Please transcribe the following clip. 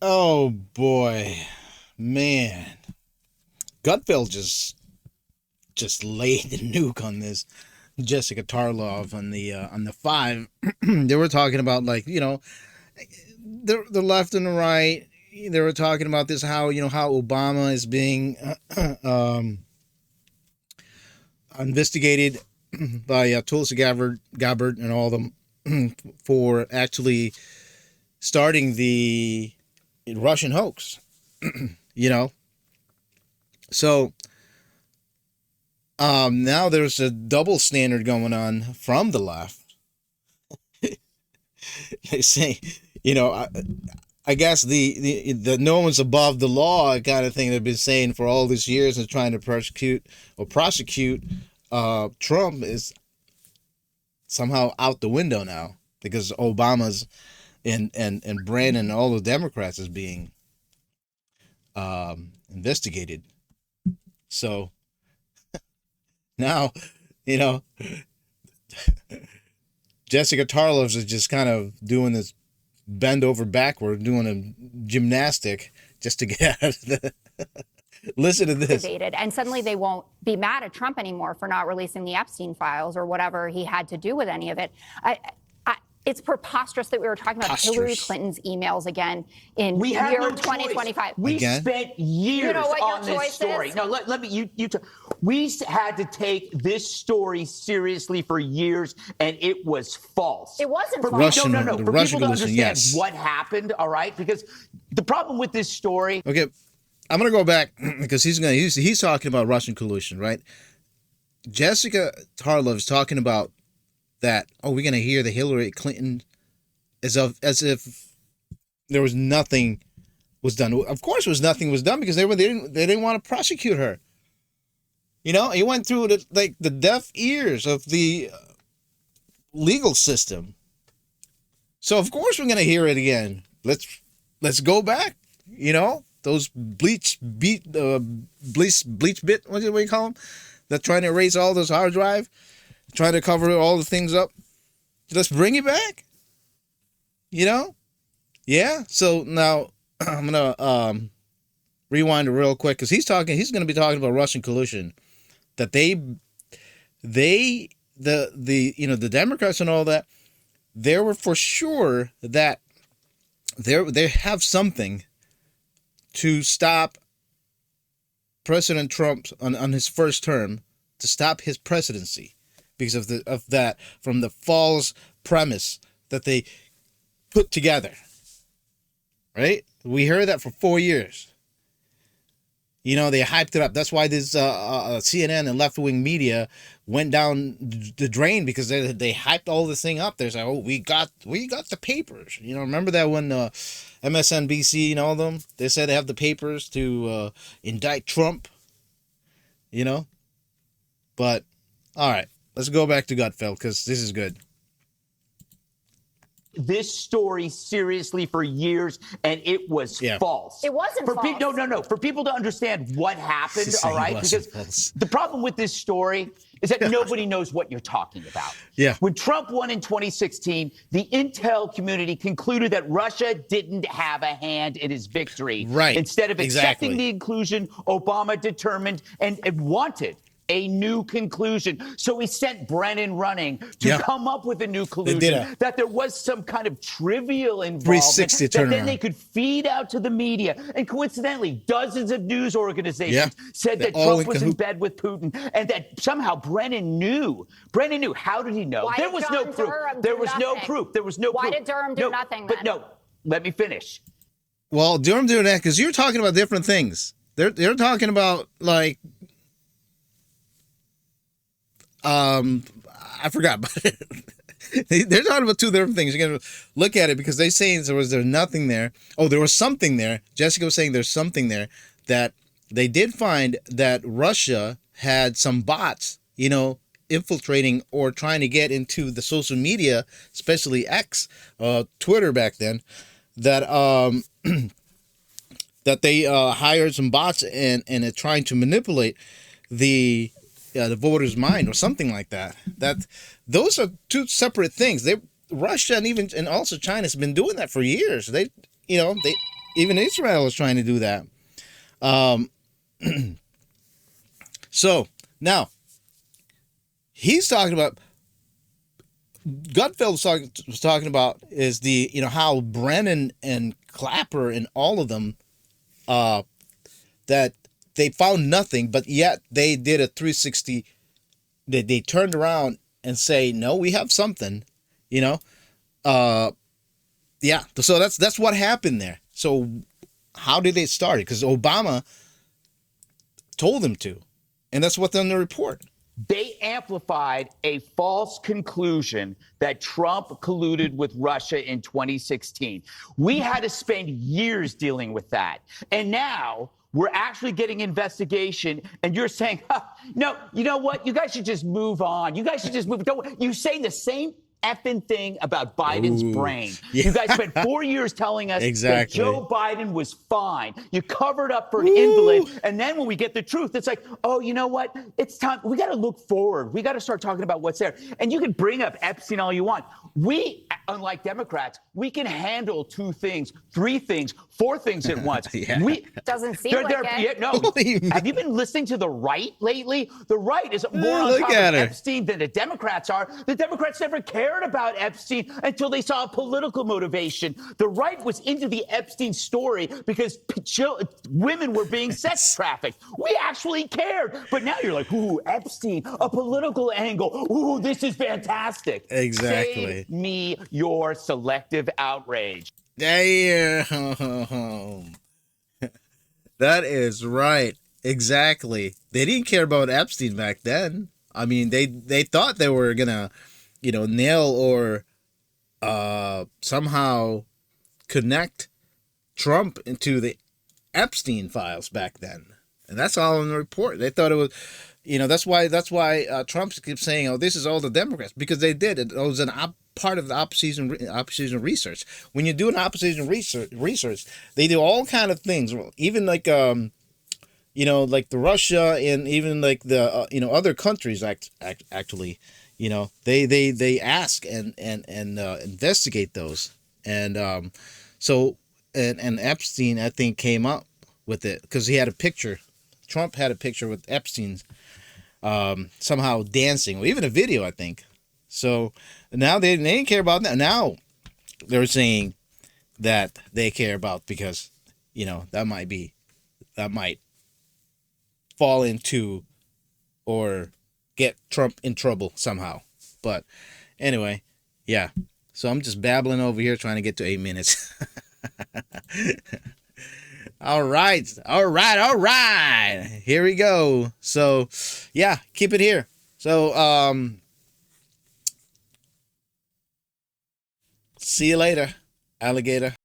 Oh boy, man, Gutfeld just laid the nuke on this Jessica Tarlov on the five. They were talking about, like, the left and the right. They were talking about this, how how Obama is being um, investigated by Tulsi Gabbard and all of them for actually starting the Russian hoax. You know, so now there's a double standard going on from the left. They say, I guess the no one's above the law kind of thing they've been saying for all these years, and trying to prosecute Trump is somehow out the window now, because Obama's and Brandon and all the Democrats is being investigated. So now, you know, Jessica Tarlos is just kind of doing this bend over backward, doing a gymnastic just to get out of the. Listen to this. And suddenly they won't be mad at Trump anymore for not releasing the Epstein files or whatever he had to do with any of it. It's preposterous that we were talking about Hillary Clinton's emails again in year 2025. We spent years on this story. No, let me, we had to take this story seriously for years, and it was false. It wasn't false. Russian, no. For Russian people to understand what happened, all right? Because the problem with this story. Okay, I'm gonna go back because he's talking about Russian collusion, right? Jessica Tarlov is talking about that. Oh, we're gonna hear the Hillary Clinton as if there was nothing was done. Of course, nothing was done, because they didn't want to prosecute her. He went through the deaf ears of the legal system. So of course we're gonna hear it again. Let's go back. Those bleach bit, what do you call them? They're trying to erase all those hard drive, trying to cover all the things up. Let's bring it back. Yeah. So now I'm gonna rewind it real quick, because he's gonna be talking about Russian collusion, that the Democrats and all that, they were for sure that they have something to stop President Trump on his first term, to stop his presidency, because of that, from the false premise that they put together. Right? We heard that for 4 years. They hyped it up. That's why this CNN and left-wing media went down the drain, because they hyped all this thing up. They're like, oh, we got the papers. Remember that when MSNBC and all of them, they said they have the papers to indict Trump. But all right, let's go back to Gutfeld, because this is good. This story seriously for years, and it was false. It wasn't false. No. For people to understand what happened, all right? Because false. The problem with this story is that nobody knows what you're talking about. Yeah. When Trump won in 2016, the intel community concluded that Russia didn't have a hand in his victory. Right. Instead of accepting the inclusion, Obama determined and wanted a new conclusion. So he sent Brennan running to come up with a new conclusion, that there was some kind of trivial involvement 360 that then turnaround. they could feed out to the media. And coincidentally, dozens of news organizations said that Trump was in bed with Putin, and that somehow Brennan knew. Brennan knew. How did he know? Why There did was John no proof. Durham There do was no nothing? proof. There was no Why proof. did Durham do nothing then? But no, let me finish. Well, Durham doing that because you're talking about different things. They're talking about, like, I forgot, but they're talking about two different things. You're gonna look at it, because they saying there's nothing there. Oh, there was something there. Jessica was saying there's something there, that they did find that Russia had some bots, infiltrating or trying to get into the social media, especially X, Twitter back then, that that they hired some bots and trying to manipulate the voters' mind or something like that. That those are two separate things. Russia and also China has been doing that for years. Even Israel is trying to do that. So now he's talking about. Gutfeld was talking about is the how Brennan and Clapper and all of them that they found nothing, but yet they did a 360. They turned around and say, no, we have something, yeah. So that's what happened there. So how did they start it? Because Obama told them to, and that's what's on the report. They amplified a false conclusion that Trump colluded with Russia in 2016. We had to spend years dealing with that. And now we're actually getting investigation, and you're saying, no, you know what? You guys should just move on. You guys should just move. You say the same effing thing about Biden's brain. Yeah. You guys spent 4 years telling us exactly. that Joe Biden was fine. You covered up for an invalid. And then when we get the truth, it's like, oh, you know what? It's time. We got to look forward. We got to start talking about what's there. And you can bring up Epstein all you want. We, unlike Democrats, we can handle 2 things, 3 things, 4 things at once. Yeah. Doesn't seem like it. Yeah, no. Have you been listening to the right lately? The right is more on top of Epstein than the Democrats are. The Democrats never cared about Epstein until they saw a political motivation. The right was into the Epstein story because women were being sex trafficked. We actually cared. But now you're like, ooh, Epstein, a political angle. Ooh, this is fantastic. Exactly. Save me your selective outrage. Damn. That is right. Exactly. They didn't care about Epstein back then. I mean, they thought they were gonna, nail or somehow connect Trump into the Epstein files back then, and that's all in the report. They thought it was, that's why Trump keeps saying, "Oh, this is all the Democrats," because they did it. It was part of the opposition research. When you do an opposition research, they do all kind of things, even like like the Russia and even like the other countries actually. They ask and investigate those, and so Epstein, I think, came up with it because he had a picture. Trump had a picture with Epstein's somehow dancing, or even a video, I think. So now they didn't care about that. Now they're saying that they care about because that might fall into or get Trump in trouble somehow. But anyway, yeah. So I'm just babbling over here trying to get to 8 minutes. All right. Here we go. So yeah, keep it here. So see you later, alligator.